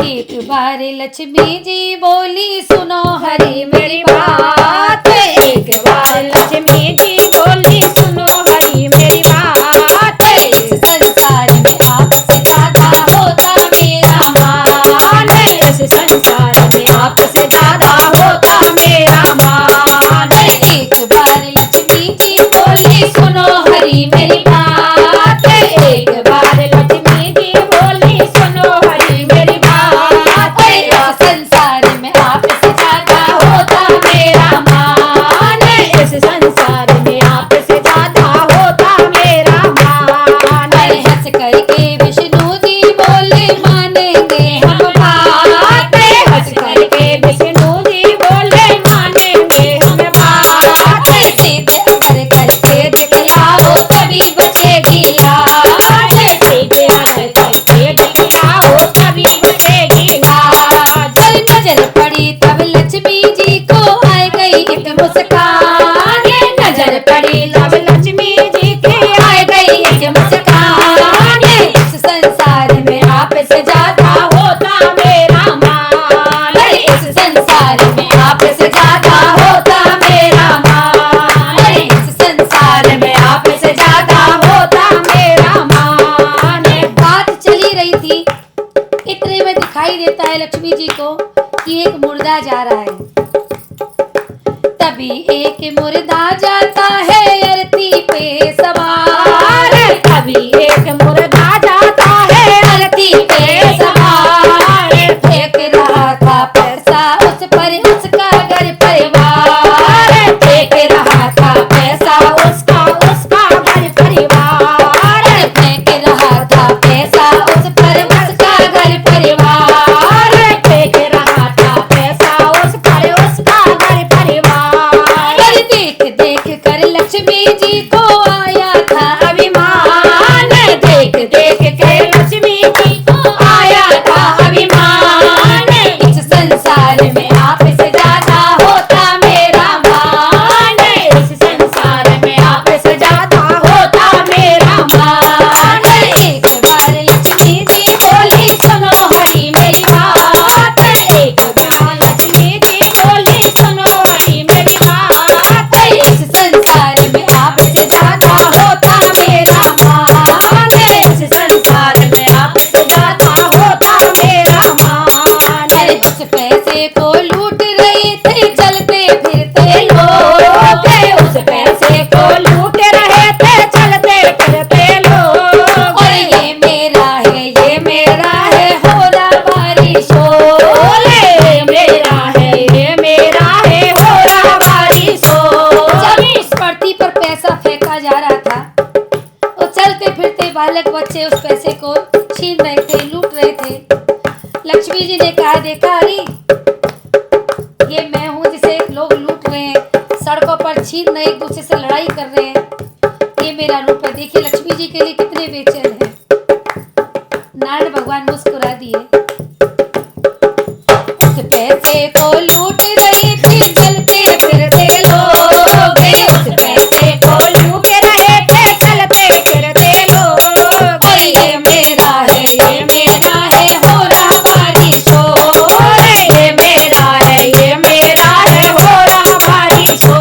एक बार लक्ष्मी जी बोली सुनो हरी मेरी बात। एक बार लक्ष्मी जी बोली सुनो हरी मेरी बात। इस संसार में आपसे ज्यादा होता मेरा मान। इस संसार में आपसे ज्यादा होता मेरा मान। एक बार लक्ष्मी जी बोली सुनो हरी मेरी बात। एक बार लक्ष्मी जी बोली सुनो हरी मेरी बात। इस संसार में आपसे ज्यादा होता मेरा मान। इस संसार में आपसे ज्यादा होता मेरा मान। हंस करके विष्णु जी बोले मानेंगे हम बात। हंस करके विष्णु जी बोले मानेंगे हम बात। सीधे अगर करके दिखलाओ तभी बचेगी लाज। सीधे अगर करके दिखलाओ तभी बचेगी लाज। जब नजर पड़ी तब लक्ष्मी जी को आ गई एक मुस्कान। नजर पड़ी तब लक्ष्मी जी के आ गई एक मुस्कान। इस संसार में आपसे ज्यादा होता मेरा मान। इस संसार में आपसे ज्यादा होता मेरा मान। इस संसार में आपसे ज्यादा होता मेरा मान। बात चली रही थी, इतने में दिखाई देता है लक्ष्मी जी को कि एक मुर्दा जा रहा है। तभी एक मुर्दा जाता है अरती पे सवार। कभी एक मुर्दा जाता है अरती पे सवार। फेंक रहा था पैसा उस पर उसका घर परिवार। फेंक रहा था पैसा उसका घर परिवार। फेंक रहा था पैसा उस पर उसका घर परिवार। फेंक रहा था पैसा उस पर उसका घर परिवार। पर देख देख कर लक्ष्मी जी को आया था अभिमान। देख देख कर लक्ष्मी जी को आया था अभिमान। इस संसार में आपसे ज्यादा होता मेरा मान। इस संसार में आपसे ज्यादा होता मेरा मान। एक बार लक्ष्मी जी बोली सुनो हरी मेरी बात। एक बार लक्ष्मी जी बोली सुनो हरी मेरी बात। इस संसार में आपसे ज्यादा होता मेरा मान। इस संसार में आपसे ज्यादा होता मेरा मान। अरे उस पैसे को लूट रहे थे चलते फिरते लोग। उस पैसे को लूट रहे थे चलते फिरते लोग। और ये मेरा है हो रहा बारिश हो। ये मेरा है हो रहा बारिश हो। जब इस पड़ती पर पैसा फेंका जा रहा था, तो चलते फिरते बालक बच्चे उस पैसे को छीन रहे थे, लूट रहे थे। लक्ष्मी जी ने कहा, देखा अरे ये मैं हूँ जिसे लोग लूट रहे हैं, सड़कों पर छीन रहे, एक दूसरे से लड़ाई कर रहे हैं। ये मेरा रूप है। देखिए लक्ष्मी जी के लिए कितने बेचैन हैं। नारायण भगवान मुस्कुरा दिए। उस पैसे को लूट रही थी चलते फिरते लोग। उस पैसे को लूट रहे थे चलते फिरते लोग। और ये मेरा है हो रहा बारिश हो। ये मेरा है हो रहा बारिश हो।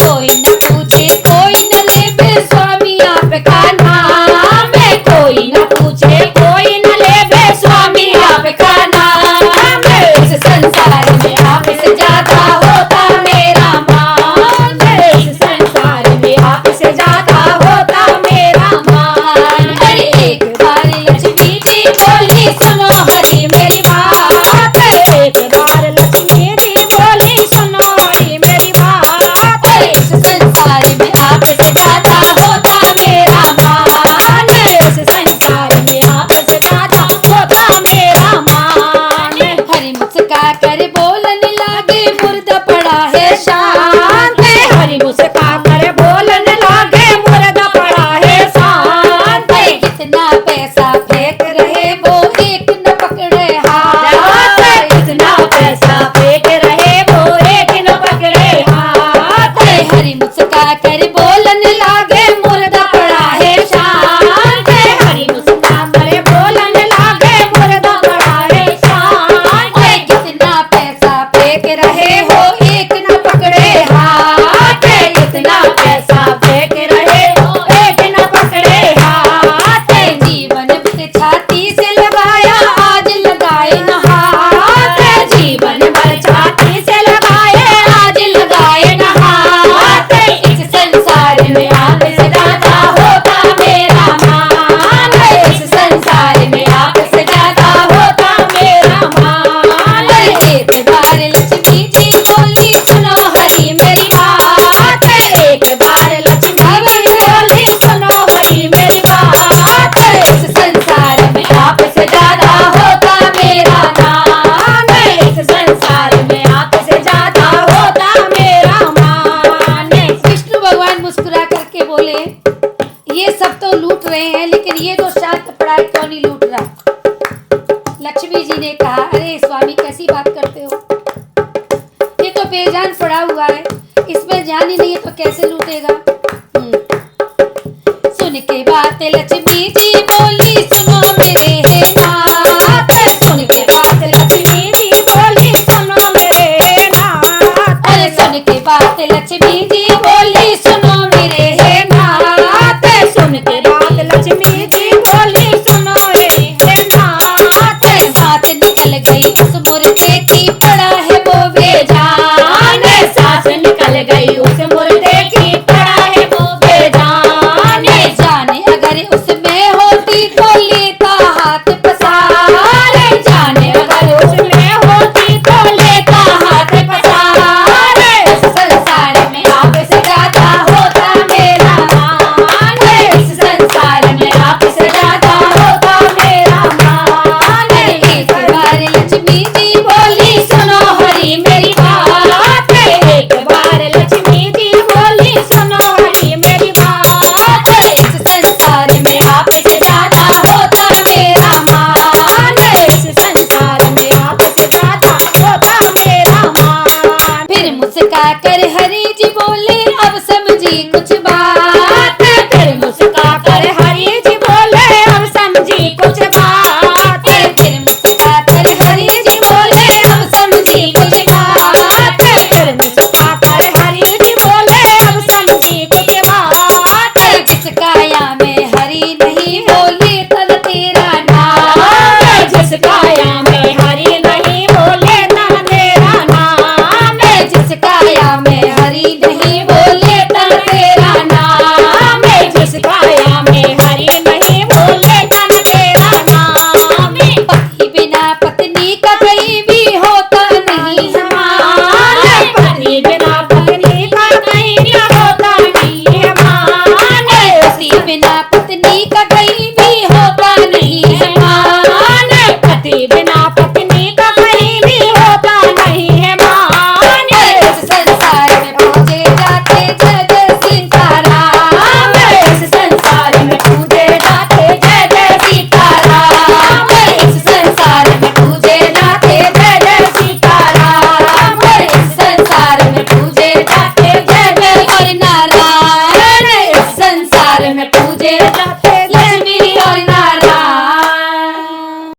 कोई न पूछे कोई न ले स्वामी आपका नाम। कोई न पूछे कोई न ले स्वामी आपका नाम। इस संसार में आपसे ज्यादा होता मेरा मान। इस संसार में आपसे ज्यादा होता मेरा मान। अरे एक बार लक्ष्मी जी बोली सुनो हरी मेरी बात। एक बार लक्ष्मी जी बोली सुनो हरी मेरी बात। इस संसार में आपसे ज्यादा होता मेरा मान। इस संसार में आपसे ज्यादा होता मेरा मान। हरि मुस्का कर बोलने लगे मुर्दा पड़ा है शांत। हरि मुस्का कर बोलने लगे मुर्दा पड़ा है शांत। कितना पैसा फेंक रहे वो एक न पकड़े ने कहा, अरे स्वामी कैसी बात करते हो, ये तो बेजान पड़ा हुआ है, इसमें जान ही नहीं है तो कैसे लूटेगा। सुन के बात लक्ष्मी जी बोली, सुनो मेरे हे नाथ। सुन के बात लक्ष्मी जी बोली, सुनो मेरे नाथ। अरे सुन के बात लक्ष्मी जी बोली, सुनो मेरे हे नाथ। सुन के बात लक्ष्मी जी बोली, सुनो रे नाथ। साथ निकल गई उस मुर्दे की, पड़ा है वो बेजान। सांस निकल गई उस मुर्दे की, पड़ा है वो बेजान। जाने अगर उसमें होती तो लेता हाथ पसार। जाने अगर उसमें होती तो लेता हाथ पसार। इस संसार में आपसे ज्यादा होता मेरा मान। इस संसार में आपसे ज्यादा होता मेरा मान। एक बार लक्ष्मी जी बोली, सुनो हरी मेरी बात। एक बार लक्ष्मी जी बोली, सुनो हरी मेरी बात। इस संसार में आपसे ज्यादा होता मेरा मान। इस संसार में आपसे ज्यादा होता मेरा मान। फिर मुस्का कर हरि जी बोले, अब समझी कुछ बात। फिर मुस्का कर हरी जी बोले, अब समझी कुछ बात। फिर मुस्का कर हरि जी बोले, अब समझी कुछ बात। फिर मुस्का कर हरी जी बोले, अब समझी कुछ बात। जिस काया में हरि नहीं बोले तन तेरा नाम। जिस काया में हरी नहीं बोले तन तेरा नाम। जिस काया में हरि नहीं बोले तन तेरा नाम। जिस काया में हरी नहीं बोले तन तेरा नाम। पति बिना पत्नी का कहीं भी होता नहीं समान। पति बिना पत्नी का कहीं भी होता नहीं है मान। पति बिना